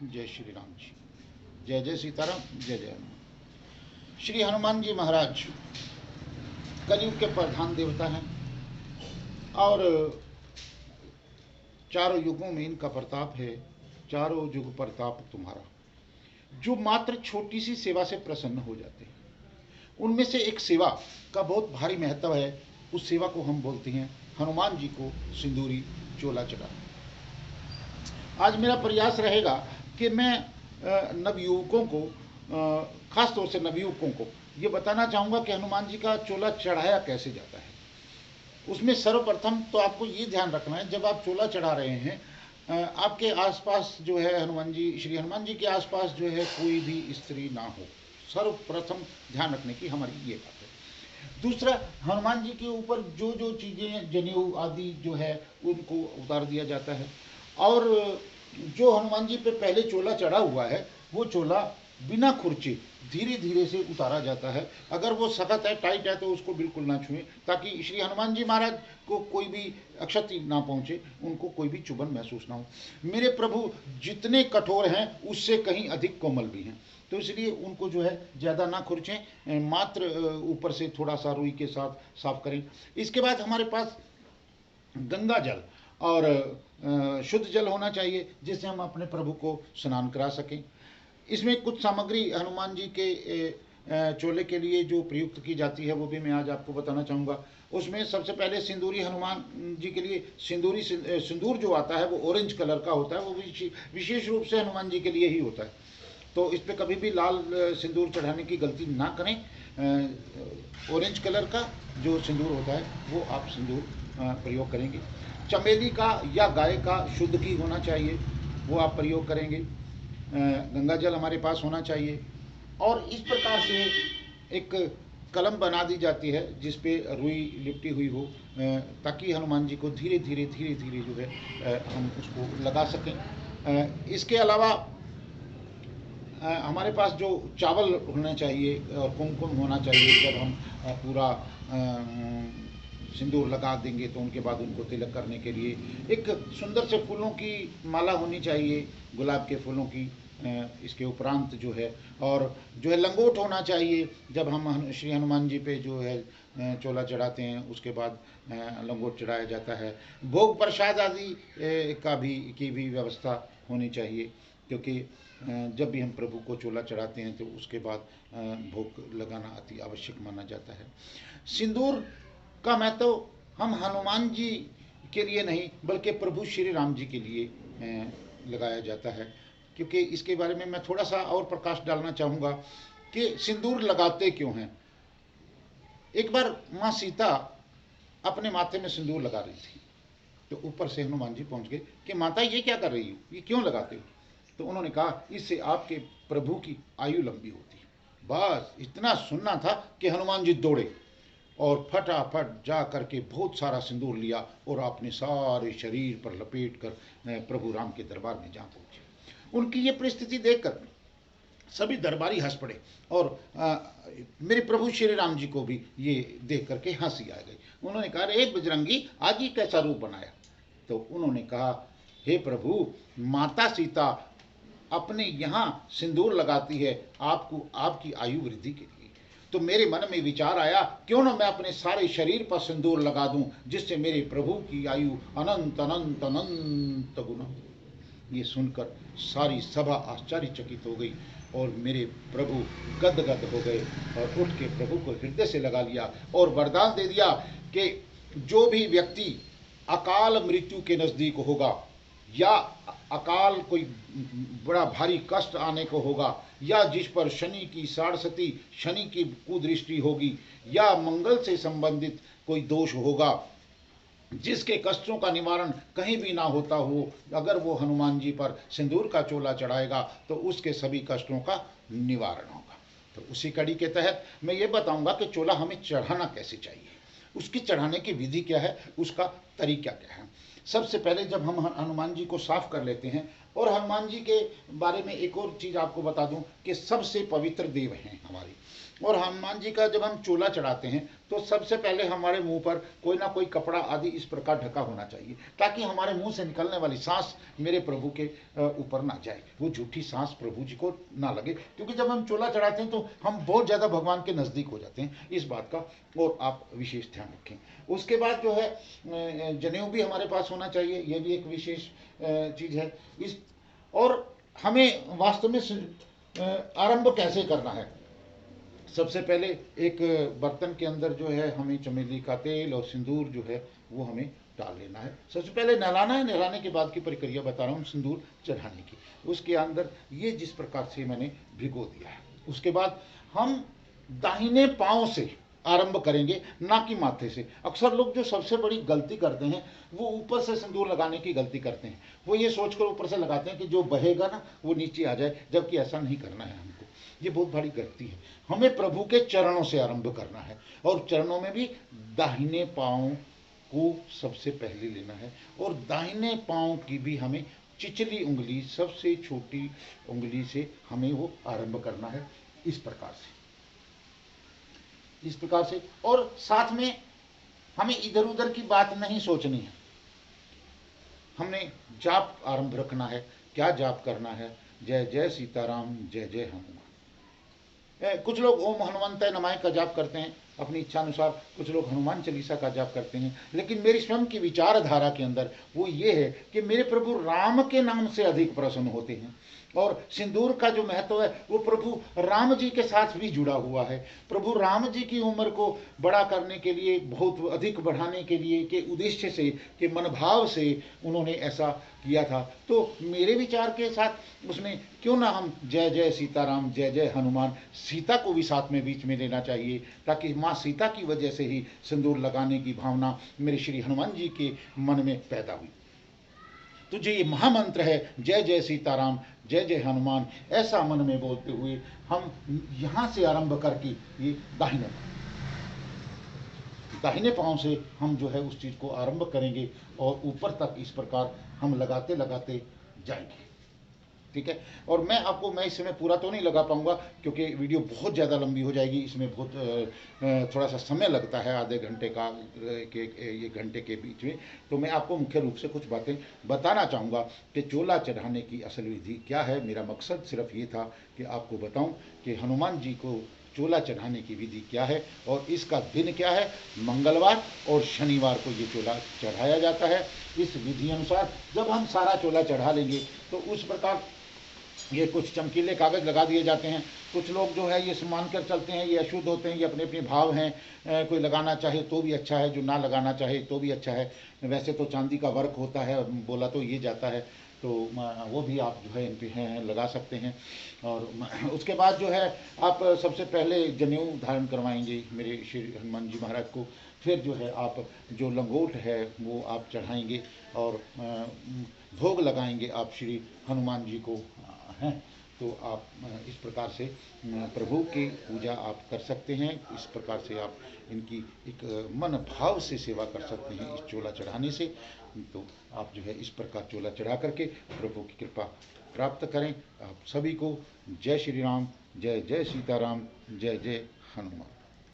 जय श्री राम जी। जय जय सीताराम। जय जय हनुमान। श्री हनुमान जी महाराज कलयुग के प्रधान देवता हैं और चारों युगों में इनका प्रताप है। चारों युग प्रताप तुम्हारा। जो मात्र छोटी सी सेवा से प्रसन्न हो जाते हैं, उनमें से एक सेवा का बहुत भारी महत्व है। उस सेवा को हम बोलते हैं हनुमान जी को सिंदूरी चोला चढ़ाना। आज मेरा प्रयास रहेगा कि मैं नवयुवकों को, खास तौर से नवयुवकों को ये बताना चाहूँगा कि हनुमान जी का चोला चढ़ाया कैसे जाता है। उसमें सर्वप्रथम तो आपको ये ध्यान रखना है, जब आप चोला चढ़ा रहे हैं, आपके आसपास जो है हनुमान जी, श्री हनुमान जी के आसपास जो है कोई भी स्त्री ना हो। सर्वप्रथम ध्यान रखने की हमारी ये बात है। दूसरा, हनुमान जी के ऊपर जो जो चीज़ें जनेऊ आदि जो है उनको उतार दिया जाता है। और जो हनुमान जी पे पहले चोला चढ़ा हुआ है वो चोला बिना खुर्चे धीरे धीरे से उतारा जाता है। अगर वो सख्त है, टाइट है, तो उसको बिल्कुल ना छुएं, ताकि श्री हनुमान जी महाराज को कोई भी अक्षति ना पहुंचे, उनको कोई भी चुभन महसूस ना हो। मेरे प्रभु जितने कठोर हैं उससे कहीं अधिक कोमल भी हैं, तो इसलिए उनको जो है ज़्यादा ना खुरचें, मात्र ऊपर से थोड़ा सा रुई के साथ साफ करें। इसके बाद हमारे पास गंगा जल और शुद्ध जल होना चाहिए, जिससे हम अपने प्रभु को स्नान करा सकें। इसमें कुछ सामग्री हनुमान जी के चोले के लिए जो प्रयुक्त की जाती है वो भी मैं आज आपको बताना चाहूँगा। उसमें सबसे पहले सिंदूरी हनुमान जी के लिए सिंदूर जो आता है वो ऑरेंज कलर का होता है। वो विशेष रूप से हनुमान जी के लिए ही होता है, तो इस पर कभी भी लाल सिंदूर चढ़ाने की गलती ना करें। ऑरेंज कलर का जो सिंदूर होता है वो आप सिंदूर प्रयोग करेंगे। चमेली का या गाय का शुद्ध घी होना चाहिए, वो आप प्रयोग करेंगे। गंगा जल हमारे पास होना चाहिए। और इस प्रकार से एक कलम बना दी जाती है जिस पे रुई लिपटी हुई हो, ताकि हनुमान जी को धीरे धीरे धीरे धीरे जो है हम उसको लगा सकें। इसके अलावा हमारे पास जो चावल होना चाहिए और कुमकुम होना चाहिए। जब हम पूरा सिंदूर लगा देंगे तो उनके बाद उनको तिलक करने के लिए एक सुंदर से फूलों की माला होनी चाहिए, गुलाब के फूलों की। इसके उपरांत जो है, और जो है लंगोट होना चाहिए। जब हम श्री हनुमान जी पे जो है चोला चढ़ाते हैं उसके बाद लंगोट चढ़ाया जाता है। भोग प्रसाद आदि की भी व्यवस्था होनी चाहिए, क्योंकि जब भी हम प्रभु को चोला चढ़ाते हैं तो उसके बाद भोग लगाना अति आवश्यक माना जाता है। सिंदूर का महत्व हम हनुमान जी के लिए नहीं बल्कि प्रभु श्री राम जी के लिए लगाया जाता है, क्योंकि इसके बारे में मैं थोड़ा सा और प्रकाश डालना चाहूँगा कि सिंदूर लगाते क्यों हैं। एक बार माँ सीता अपने माथे में सिंदूर लगा रही थी, तो ऊपर से हनुमान जी पहुँच गए कि माता ये क्या कर रही हो, ये क्यों लगाते हो। तो उन्होंने कहा इससे आपके प्रभु की आयु लंबी होती है। बस इतना सुनना था कि हनुमान जी दौड़े और फटाफट जा करके बहुत सारा सिंदूर लिया और अपने सारे शरीर पर लपेट कर प्रभु राम के दरबार में जा पहुंचे। उनकी ये परिस्थिति देखकर सभी दरबारी हंस पड़े और मेरे प्रभु श्री राम जी को भी ये देख करके हंसी आ गई। उन्होंने कहा अरे बजरंगी, आज ये कैसा रूप बनाया। तो उन्होंने कहा हे प्रभु, माता सीता अपने यहाँ सिंदूर लगाती है आपको आपकी आयु वृद्धि के लिए। तो मेरे मन में विचार आया क्यों ना मैं अपने सारे शरीर पर सिंदूर लगा दूं, जिससे मेरे प्रभु की आयु अनंत अनंत अनंत गुना। ये सुनकर सारी सभा आश्चर्यचकित हो गई और मेरे प्रभु गदगद हो गए और उठ के प्रभु को हृदय से लगा लिया और वरदान दे दिया कि जो भी व्यक्ति अकाल मृत्यु के नज़दीक होगा, या अकाल कोई बड़ा भारी कष्ट आने को होगा, या जिस पर शनि की साढ़सती, शनि की कुदृष्टि होगी, या मंगल से संबंधित कोई दोष होगा, जिसके कष्टों का निवारण कहीं भी ना होता हो, अगर वो हनुमान जी पर सिंदूर का चोला चढ़ाएगा तो उसके सभी कष्टों का निवारण होगा। तो उसी कड़ी के तहत मैं ये बताऊंगा कि चोला हमें चढ़ाना कैसे चाहिए, उसकी चढ़ाने की विधि क्या है, उसका तरीका क्या है। सबसे पहले जब हम हनुमान जी को साफ कर लेते हैं, और हनुमान जी के बारे में एक और चीज़ आपको बता दूं कि सबसे पवित्र देव हैं हमारे। और हनुमान जी का जब हम चोला चढ़ाते हैं तो सबसे पहले हमारे मुंह पर कोई ना कोई कपड़ा आदि इस प्रकार ढका होना चाहिए, ताकि हमारे मुंह से निकलने वाली सांस मेरे प्रभु के ऊपर ना जाए, वो झूठी सांस प्रभु जी को ना लगे। क्योंकि जब हम चोला चढ़ाते हैं तो हम बहुत ज़्यादा भगवान के नज़दीक हो जाते हैं, इस बात का और आप विशेष ध्यान रखें। उसके बाद जो है जनेऊ भी हमारे पास होना चाहिए, ये भी एक विशेष चीज़ है। इस और हमें वास्तव में आरंभ कैसे करना है, सबसे पहले एक बर्तन के अंदर जो है हमें चमेली का तेल और सिंदूर जो है वो हमें डाल लेना है। सबसे पहले नहलाना है, नहलाने के बाद की प्रक्रिया बता रहा हूँ सिंदूर चढ़ाने की। उसके अंदर ये जिस प्रकार से मैंने भिगो दिया है, उसके बाद हम दाहिने पांव से आरंभ करेंगे, ना कि माथे से। अक्सर लोग जो सबसे बड़ी गलती करते हैं वो ऊपर से सिंदूर लगाने की गलती करते हैं। वो ये सोचकर ऊपर से लगाते हैं कि जो बहेगा ना वो नीचे आ जाए, जबकि ऐसा नहीं करना है हमको। ये बहुत बड़ी गलती है। हमें प्रभु के चरणों से आरंभ करना है, और चरणों में भी दाहिने पांव को सबसे पहले लेना है, और दाहिने पांव की भी हमें चिचली उंगली, सबसे छोटी उंगली से हमें वो आरंभ करना है, इस प्रकार से, इस प्रकार से। और साथ में हमें इधर उधर की बात नहीं सोचनी है, हमने जाप आरंभ रखना है। क्या जाप करना है? जय जय सीताराम, जय जय हनुमान। कुछ लोग ओम हनुमंताय नमः का जाप करते हैं अपनी इच्छा अनुसार, कुछ लोग हनुमान चालीसा का जाप करते हैं। लेकिन मेरी स्वयं की विचारधारा के अंदर वो ये है कि मेरे प्रभु राम के नाम से अधिक प्रसन्न होते हैं, और सिंदूर का जो महत्व है वो प्रभु राम जी के साथ भी जुड़ा हुआ है। प्रभु राम जी की उम्र को बड़ा करने के लिए, बहुत अधिक बढ़ाने के लिए के उद्देश्य से, के मनभाव से उन्होंने ऐसा किया था। तो मेरे विचार के साथ उसमें क्यों ना हम जय जय सीताराम, जय जय हनुमान, सीता को भी साथ में बीच में लेना चाहिए, ताकि माँ सीता की वजह से ही सिंदूर लगाने की भावना मेरे श्री हनुमान जी के मन में पैदा हुई। तो जो ये महामंत्र है जय जय सीताराम, जय जय हनुमान, ऐसा मन में बोलते हुए हम यहाँ से आरंभ करके ये दाहिने पांव से हम जो है उस चीज़ को आरंभ करेंगे, और ऊपर तक इस प्रकार हम लगाते लगाते जाएंगे। ठीक है। और मैं इस समय पूरा तो नहीं लगा पाऊंगा, क्योंकि वीडियो बहुत ज़्यादा लंबी हो जाएगी। इसमें बहुत थोड़ा सा समय लगता है, आधे घंटे का के 1 घंटे के बीच में। तो मैं आपको मुख्य रूप से कुछ बातें बताना चाहूँगा कि चोला चढ़ाने की असल विधि क्या है। मेरा मकसद सिर्फ ये था कि आपको बताऊँ कि हनुमान जी को चोला चढ़ाने की विधि क्या है, और इसका दिन क्या है। मंगलवार और शनिवार को ये चोला चढ़ाया जाता है। इस विधि अनुसार जब हम सारा चोला चढ़ा लेंगे तो उस प्रकार ये कुछ चमकीले कागज़ लगा दिए जाते हैं। कुछ लोग जो है ये मान कर चलते हैं ये अशुद्ध होते हैं, ये अपने अपने भाव हैं। कोई लगाना चाहे तो भी अच्छा है, जो ना लगाना चाहे तो भी अच्छा है। वैसे तो चांदी का वर्क होता है, बोला तो ये जाता है, तो वो भी आप जो है इन पे हैं लगा सकते हैं। और उसके बाद जो है आप सबसे पहले जनेऊ धारण करवाएंगे मेरे श्री हनुमान जी महाराज को। फिर जो है आप जो लंगोट है वो आप चढ़ाएंगे, और भोग लगाएंगे आप श्री हनुमान जी को हैं। तो आप इस प्रकार से प्रभु की पूजा आप कर सकते हैं। इस प्रकार से आप इनकी एक मन भाव से सेवा कर सकते हैं इस चोला चढ़ाने से। तो आप जो है इस प्रकार चोला चढ़ा करके प्रभु की कृपा प्राप्त करें। आप सभी को जय श्री राम, जय जय सीताराम, जय जय हनुमान।